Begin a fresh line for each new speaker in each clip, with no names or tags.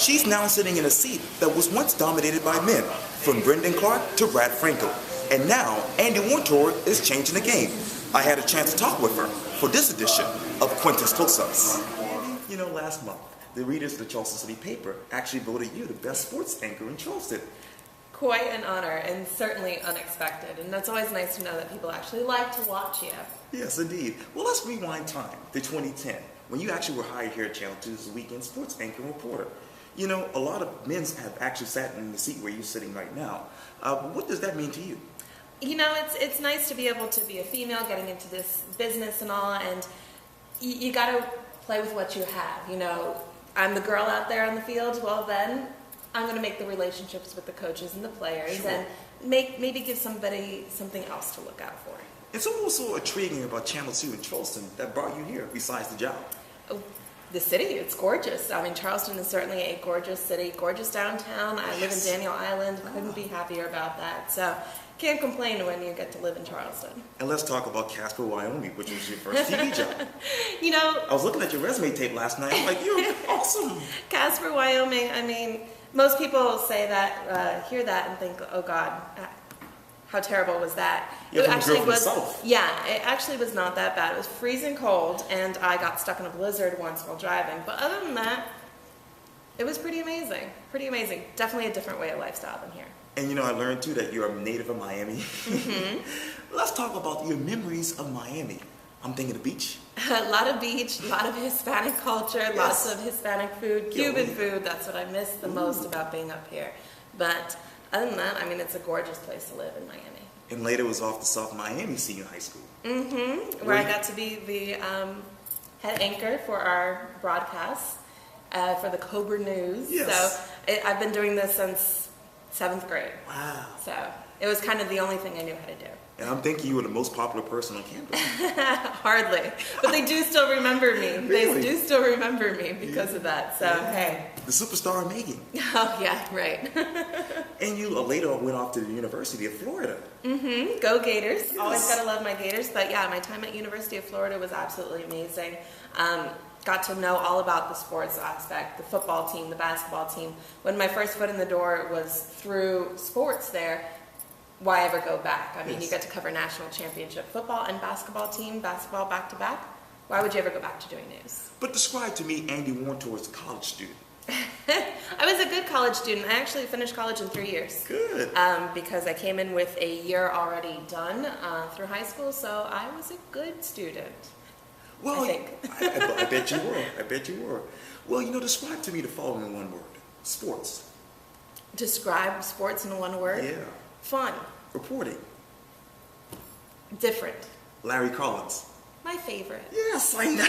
She's now sitting in a seat that was once dominated by men, from Brendan Clark to Brad Franko. And now, Andy Wontor is changing the game. I had a chance to talk with her for this edition of Quintin's Close-Ups. You know, last month, the readers of the Charleston City paper actually voted you the best sports anchor in Charleston.
Quite an honor, and certainly unexpected. And it's always nice to know that people actually like to watch you.
Yes, indeed. Well, let's rewind time to 2010, when you actually were hired here at Channel 2's weekend sports anchor and reporter. You know, a lot of men have actually sat in the seat where you're sitting right now. What does that mean to you?
You know, it's nice to be able to be a female getting into this business and all, and you got to play with what you have. You know, I'm the girl out there on the field. Well, then I'm going to make the relationships with the coaches and the players,
sure,
and maybe give somebody something else to look out for.
It's also intriguing about Channel 2 in Charleston that brought you here, besides the job.
Oh, the city, it's gorgeous. I mean, Charleston is certainly a gorgeous city, gorgeous downtown. I live in Daniel Island, couldn't be happier about that. So can't complain when you get to live in Charleston.
And let's talk about Casper, Wyoming, which was your first TV job.
You know,
I was looking at your resume tape last night. I'm like, you're awesome.
Casper, Wyoming, I mean, most people say that, hear that and think, oh God, how terrible was that?
You're
It
from
actually
girl from the
was,
South.
yeah, it actually was not that bad. It was freezing cold, and I got stuck in a blizzard once while driving. But other than that, it was pretty amazing. Pretty amazing. Definitely a different way of lifestyle than here.
And you know, I learned too that you're a native of Miami.
Mm-hmm.
Let's talk about your memories of Miami. I'm thinking the beach.
A lot of beach, a lot of Hispanic culture, lots of Hispanic food, Cuban food. That's what I miss the most about being up here. But other than that, I mean, it's a gorgeous place to live in Miami.
And later was off to South Miami Senior High School.
Mm-hmm. Where I got to be the head anchor for our broadcast for the Cobra News.
Yes.
So I've been doing this since 7th grade.
Wow.
So it was kind of the only thing I knew how to do.
And I'm thinking you were the most popular person on campus.
Hardly. But they do still remember me.
Really?
They do still remember me because of that. So, hey.
The superstar of Megan.
Oh, yeah, right.
And you later went off to the University of Florida.
Mm-hmm. Go Gators.
Yes.
Always got to love my Gators. But yeah, my time at University of Florida was absolutely amazing. Got to know all about the sports aspect, the football team, the basketball team. When my first foot in the door was through sports there, why ever go back? I mean, you get to cover national championship football and basketball team, basketball back-to-back. Why would you ever go back to doing news?
But describe to me Andy Wontor as a college student.
I was a good college student. I actually finished college in 3 years.
Good.
Because I came in with a year already done through high school, so I was a good student.
Well,
I think.
I bet you were. I bet you were. Well, you know, describe to me the following in one word. Sports.
Describe sports in one word?
Yeah.
Fun.
Reporting.
Different.
Larry Collins.
My favorite.
Yes, I know.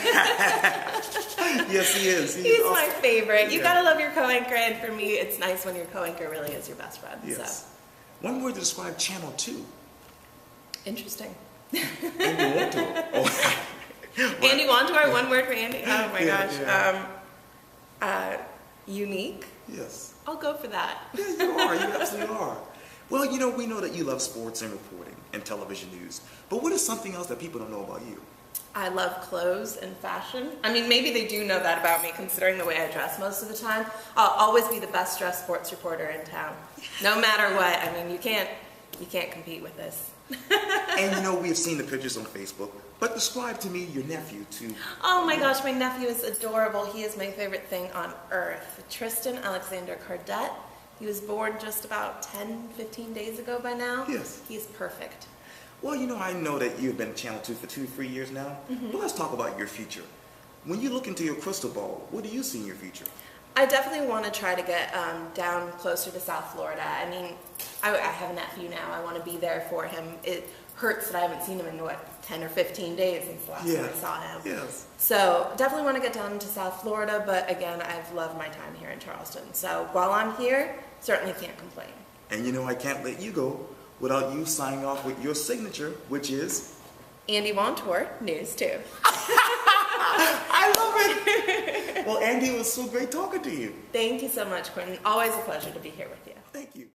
Yes, he is.
He's
awesome.
my favorite. You
Yeah.
gotta love your co-anchor, and for me, it's nice when your co-anchor really is your best friend.
Yes.
So.
One word to describe Channel 2.
Interesting.
Andy Wontor. Oh.
Andy Wontor, one word for Andy? Oh my
Yeah,
gosh.
yeah.
Unique?
Yes.
I'll go for that.
Yeah, you are. You absolutely are. Well, you know, we know that you love sports and reporting and television news. But what is something else that people don't know about you?
I love clothes and fashion. I mean, maybe they do know that about me, considering the way I dress most of the time. I'll always be the best dressed sports reporter in town, no matter what. I mean, you can't compete with this.
And you know, we have seen the pictures on Facebook, but describe to me your nephew too.
Oh my gosh, my nephew is adorable. He is my favorite thing on earth. Tristan Alexander Cardette. He was born just about 10, 15 days ago by now.
Yes.
He's perfect.
Well, you know, I know that you've been at Channel 2 for 2-3 years now, but let's talk about your future. When you look into your crystal ball, what do you see in your future?
I definitely want to try to get down closer to South Florida. I mean, I have a nephew now. I want to be there for him. It hurts that I haven't seen him in, 10 or 15 days since the last time I saw him.
Yes.
So definitely want to get down to South Florida, but again, I've loved my time here in Charleston. So while I'm here, certainly can't complain.
And you know, I can't let you go without you signing off with your signature, which is...
Andy Wontor, News 2.
I love it! Well, Andy, it was so great talking to you.
Thank you so much, Quintin. Always a pleasure to be here with you.
Thank you.